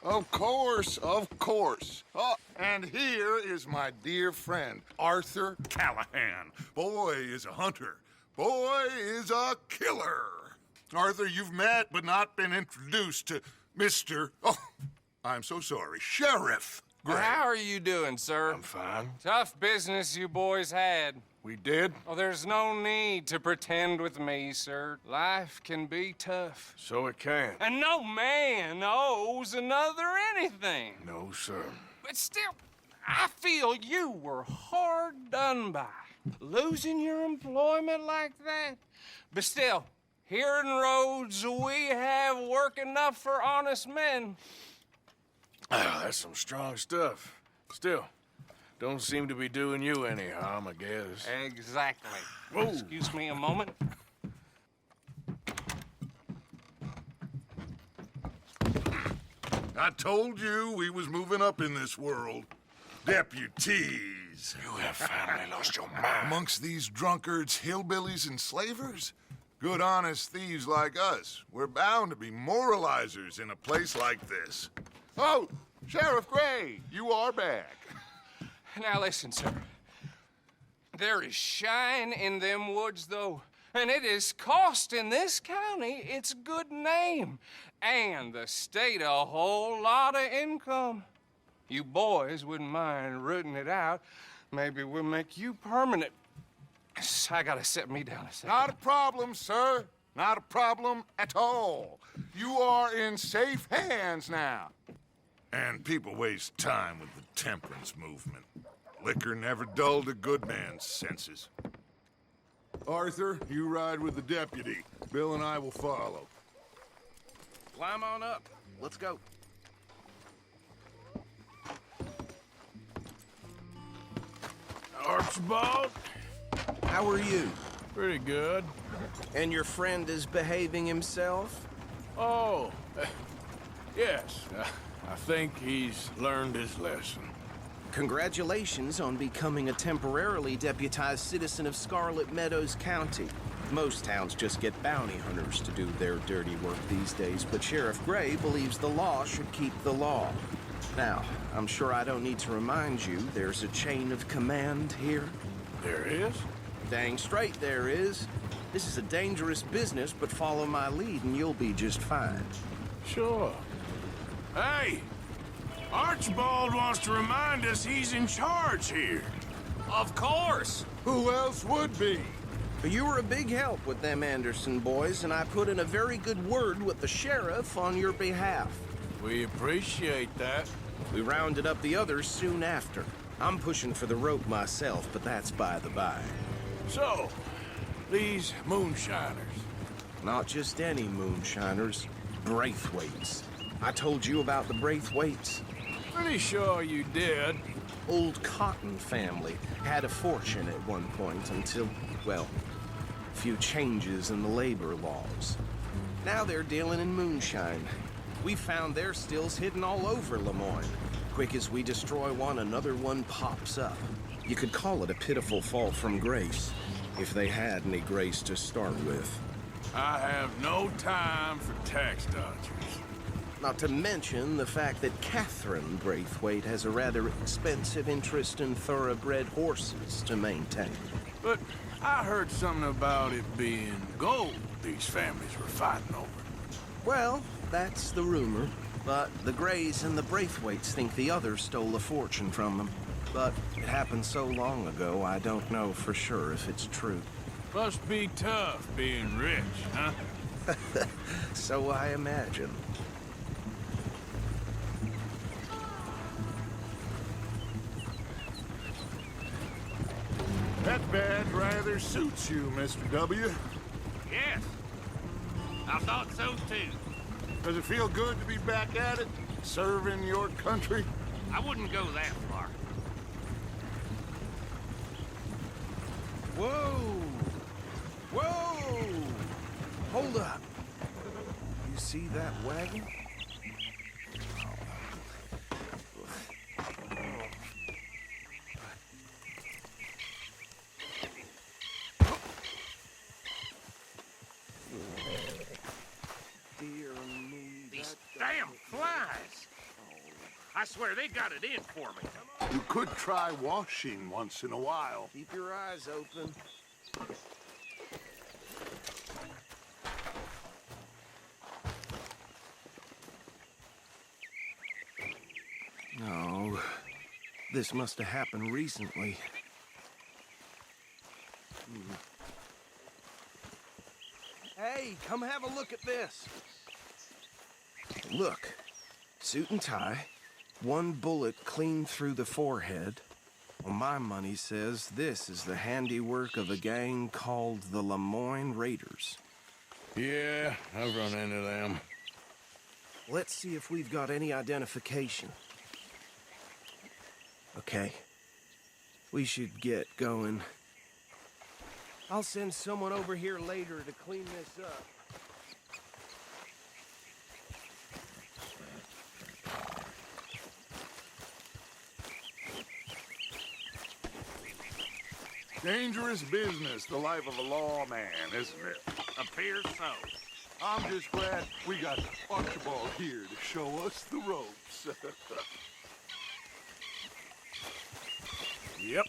Of course, of course. Oh, and here is my dear friend, Arthur Callahan. Boy is a hunter. Boy is a killer. Arthur, you've met but not been introduced to Mr. Oh, I'm so sorry, Sheriff Gray. How are you doing, sir? I'm fine. Tough business you boys had. We did? Oh, there's no need to pretend with me, sir. Life can be tough. So it can. And no man owes another anything. No, sir. But still, I feel you were hard done by. Losing your employment like that. But still, here in Rhodes, we have work enough for honest men. Oh, that's some strong stuff. Still, don't seem to be doing you any harm, I guess. Exactly. Whoa. Excuse me a moment. I told you we was moving up in this world. Deputies. You have finally lost your mind. Amongst these drunkards, hillbillies, and slavers? Good, honest thieves like us. We're bound to be moralizers in a place like this. Oh, Sheriff Gray, you are back. Now listen, sir. There is shine in them woods, though. And it is costing this county its good name. And the state a whole lot of income. You boys wouldn't mind rooting it out. Maybe we'll make you permanent. I gotta set me down a second. Not a problem, sir. Not a problem at all. You are in safe hands now. And people waste time with the temperance movement. Liquor never dulled a good man's senses. Arthur, you ride with the deputy. Bill and I will follow. Climb on up. Let's go. Archibald? How are you? Pretty good. And your friend is behaving himself? Oh, yes. I think he's learned his lesson. Congratulations on becoming a temporarily deputized citizen of Scarlet Meadows County. Most towns just get bounty hunters to do their dirty work these days, but Sheriff Gray believes the law should keep the law. Now, I'm sure I don't need to remind you there's a chain of command here. There is? Dang straight there is. This is a dangerous business, but follow my lead and you'll be just fine. Sure. Hey! Archibald wants to remind us he's in charge here. Of course. Who else would be? You were a big help with them Anderson boys, and I put in a very good word with the sheriff on your behalf. We appreciate that. We rounded up the others soon after. I'm pushing for the rope myself, but that's by the by. So, these moonshiners. Not just any moonshiners, Braithwaites. I told you about the Braithwaites. Pretty sure you did. Old Cotton family had a fortune at one point until, well, a few changes in the labor laws. Now they're dealing in moonshine. We found their stills hidden all over Lemoyne. Quick as we destroy one, another one pops up. You could call it a pitiful fall from grace, if they had any grace to start with. I have no time for tax dodgers. Not to mention the fact that Catherine Braithwaite has a rather expensive interest in thoroughbred horses to maintain. But I heard something about it being gold these families were fighting over. Well, that's the rumor. But the Grays and the Braithwaites think the others stole a fortune from them. But it happened so long ago, I don't know for sure if it's true. Must be tough being rich, huh? So I imagine. That badge rather suits you, Mr. W. Yes. I thought so too. Does it feel good to be back at it, serving your country? I wouldn't go that far. Whoa! Whoa! Hold up. You see that wagon? These damn flies. I swear they got it in for me. You could try washing once in a while. Keep your eyes open. No, this must have happened recently. Hey, come have a look at this. Look, suit and tie, one bullet clean through the forehead. Well, my money says this is the handiwork of a gang called the Lemoyne Raiders. Yeah, I've run into them. Let's see if we've got any identification. Okay. We should get going. I'll send someone over here later to clean this up. Dangerous business, the life of a lawman, isn't it? Appears so. I'm just glad we got Archibald here to show us the ropes. Yep.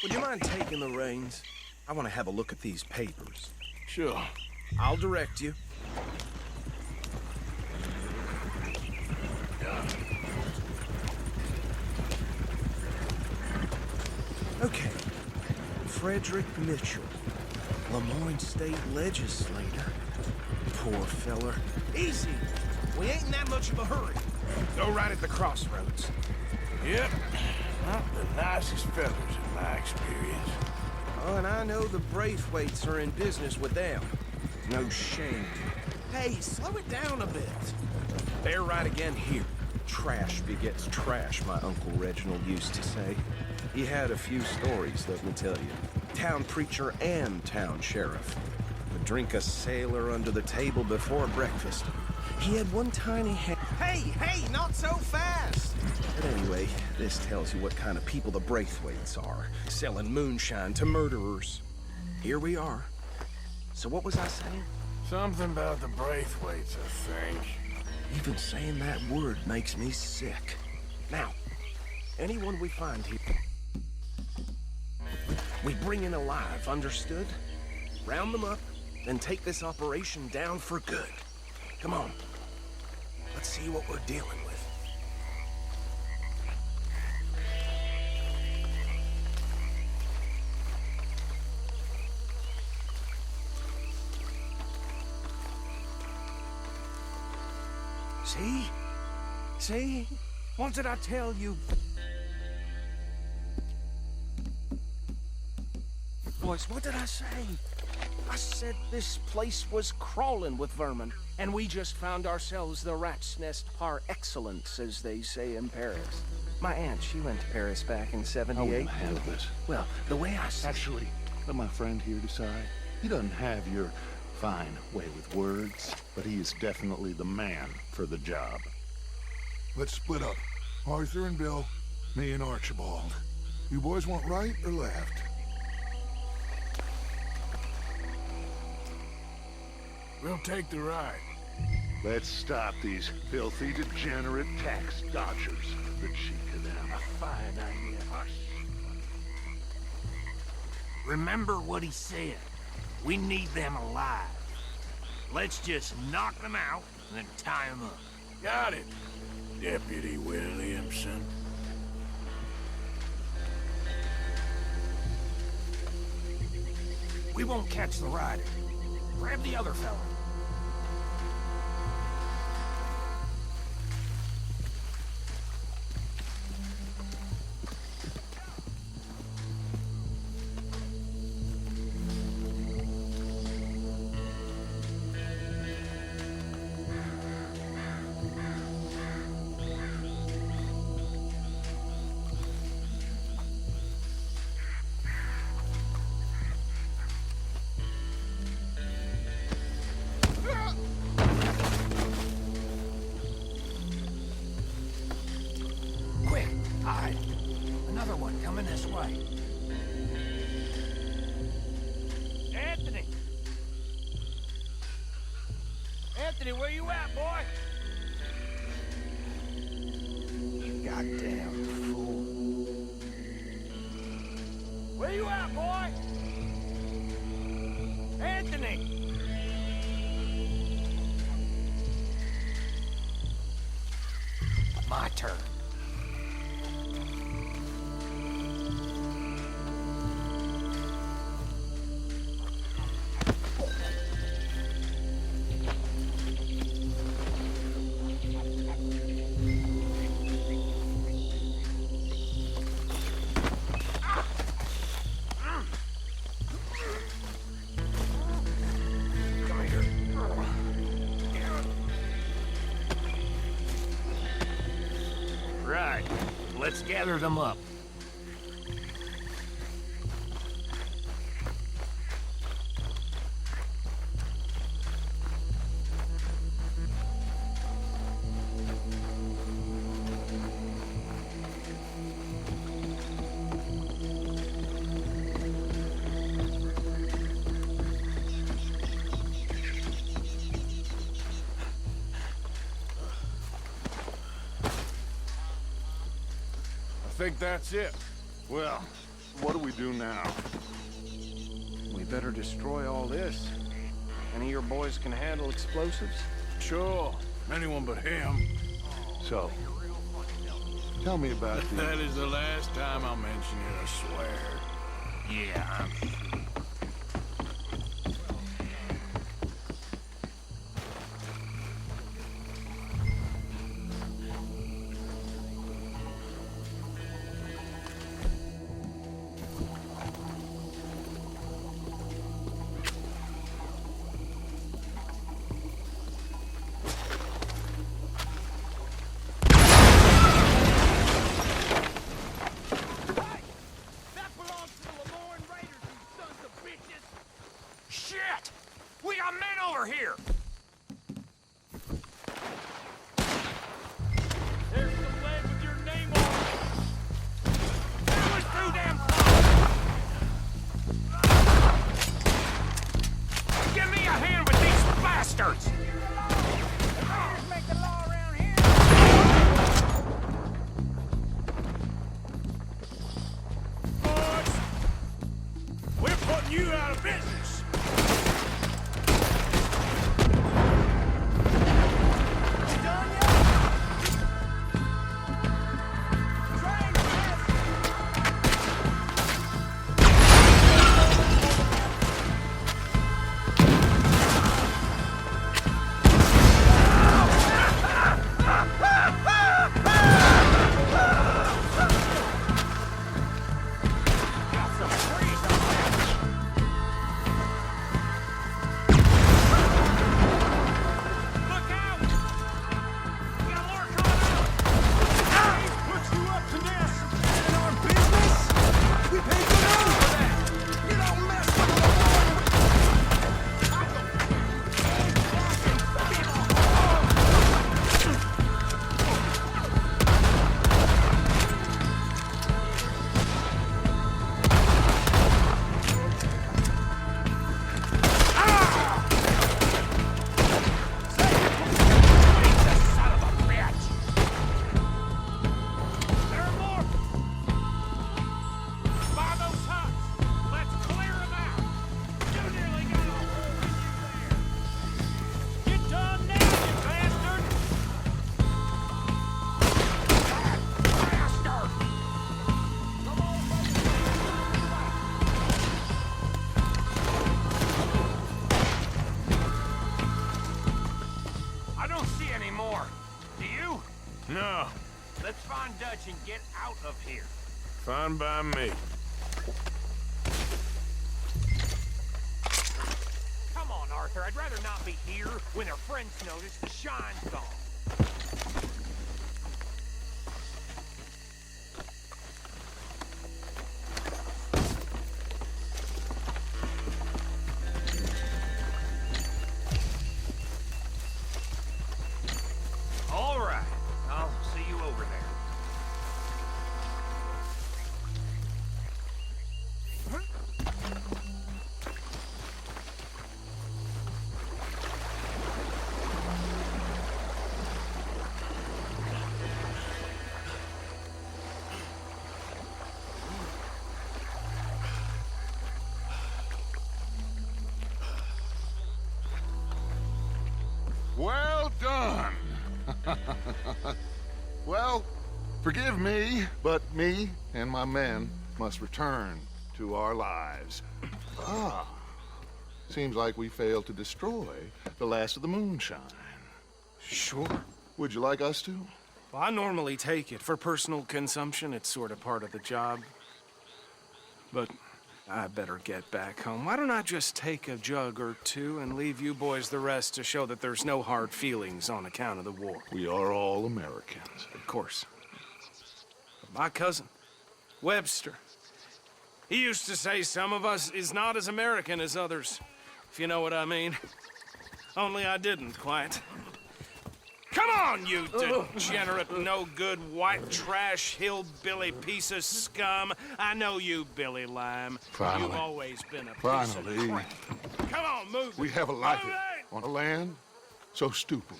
Would you mind taking the reins? I want to have a look at these papers. Sure. I'll direct you. Okay. Frederick Mitchell, Lemoyne State Legislator. Poor feller. Easy. We ain't in that much of a hurry. Go right at the crossroads. Yep. Not the nicest fellas in my experience. Oh, and I know the Braithwaites are in business with them. No shame. Hey, slow it down a bit. They're right again here. Trash begets trash, my Uncle Reginald used to say. He had a few stories, let me tell you. Town preacher and town sheriff. Would drink a sailor under the table before breakfast. He had one tiny Hey, not so fast! But anyway, this tells you what kind of people the Braithwaites are. Selling moonshine to murderers. Here we are. So what was I saying? Something about the Braithwaites, I think. Even saying that word makes me sick. Now, anyone we find here, we bring in alive, understood? Round them up, then take this operation down for good. Come on. Let's see what we're dealing with. See? See? What did I tell you? Boys, what did I say? I said this place was crawling with vermin, and we just found ourselves the rat's nest par excellence, as they say in Paris. My aunt, she went to Paris back in I '78. won't handle this. Well, the way I see Actually, let my friend here decide. He doesn't have your fine way with words, but he is definitely the man for the job. Let's split up. Arthur and Bill, me and Archibald. You boys want right or left? We'll take the ride. Let's stop these filthy, degenerate tax dodgers. The cheek of them. A fine idea. Remember what he said. We need them alive. Let's just knock them out and then tie them up. Got it, Deputy Williamson. We won't catch the rider. Grab the other fella. Quick, hide. Another one coming this way. Anthony! Anthony, where you at, boy? Goddamn fool. Where you at, boy? Anthony! My turn. Right. Let's gather them up. I think that's it. Well, what do we do now? We better destroy all this. Any of your boys can handle explosives? Sure. Anyone but him. So, tell me about the... That is the last time I'll mention it, I swear. Yeah, I'm sure. Shit! We got men over here! There's some lead with your name on it! That was through them clothes! Give me a hand with these bastards! Make the law around here! Boys! We're putting you out of business! No. Let's find Dutch and get out of here. Fine by me. Come on, Arthur. I'd rather not be here when their friends notice the shine's gone. All right. I'll see you over there. Well, forgive me, but me and my men must return to our lives. Ah, seems like we failed to destroy the last of the moonshine. Sure. Would you like us to? Well, I normally take it. For personal consumption, it's sort of part of the job. But I better get back home. Why don't I just take a jug or two and leave you boys the rest to show that there's no hard feelings on account of the war? We are all Americans. Of course. My cousin, Webster, he used to say some of us is not as American as others, if you know what I mean. Only I didn't quite. Come on, you degenerate, no-good, white trash, hillbilly piece of scum. I know you, Billy Lime. Finally. You've always been a piece Finally. of crap. Come on, move We it. have a life Move it. on a land so stupid,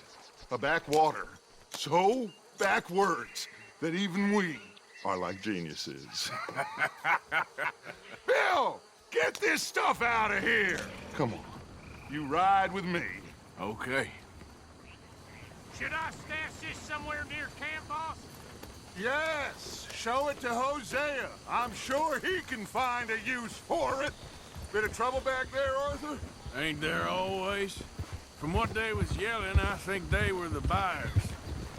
a backwater so backwards that even we are like geniuses. Bill, get this stuff out of here. Come on, you ride with me. Okay. Should I stash this somewhere near camp, boss? Yes, show it to Hosea. I'm sure he can find a use for it. Bit of trouble back there, Arthur? Ain't there always? From what they was yelling, I think they were the buyers.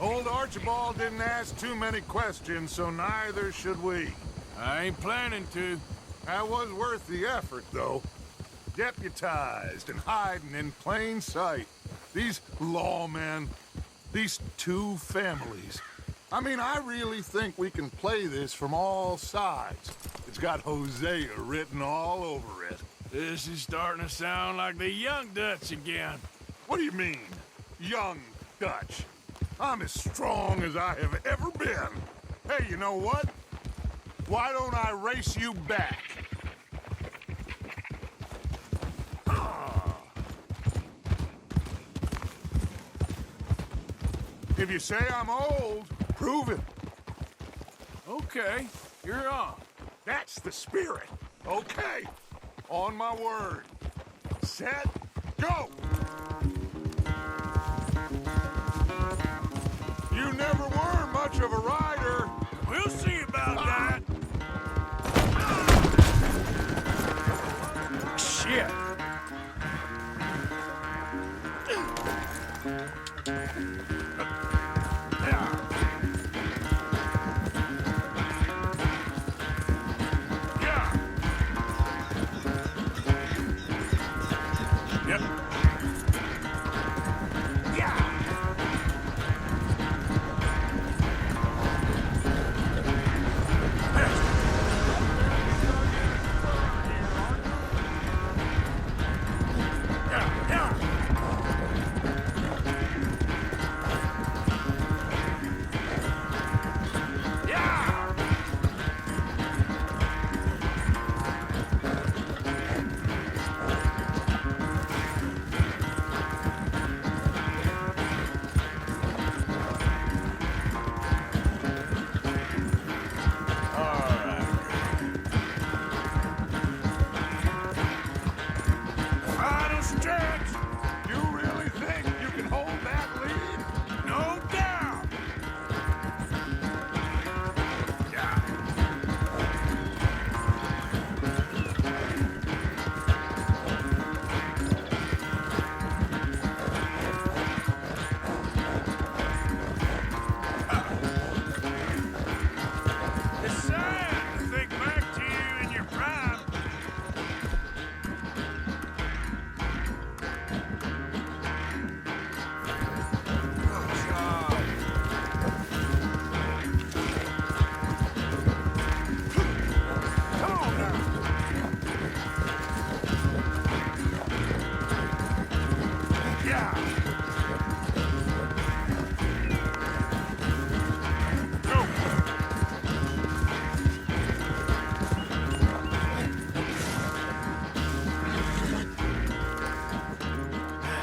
Old Archibald didn't ask too many questions, so neither should we. I ain't planning to. That was worth the effort, though. Deputized and hiding in plain sight. These lawmen, these two families. I mean, I really think we can play this from all sides. It's got Hosea written all over it. This is starting to sound like the Young Dutch again. What do you mean, young Dutch? I'm as strong as I have ever been. Hey, you know what? Why don't I race you back? If you say I'm old, prove it. Okay, you're on. That's the spirit. Okay, on my word. Set, go! You never were much of a rider. We'll see about that. Shit! Final stretch. You really think you can hold that lead? No doubt. It's sad to think back to you in your prime. Come on now. Yeah. Go.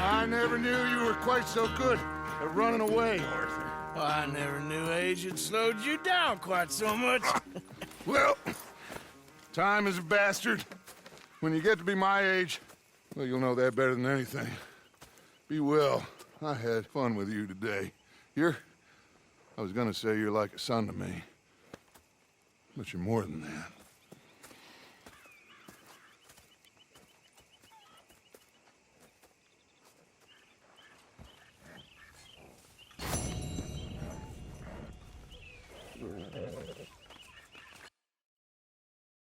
I never knew you were quite so good at running away, Arthur. Well, I never knew age had slowed you down quite so much. Well, time is a bastard. When you get to be my age, well, you'll know that better than anything. Be well. I had fun with you today. I was gonna say you're like a son to me, but you're more than that.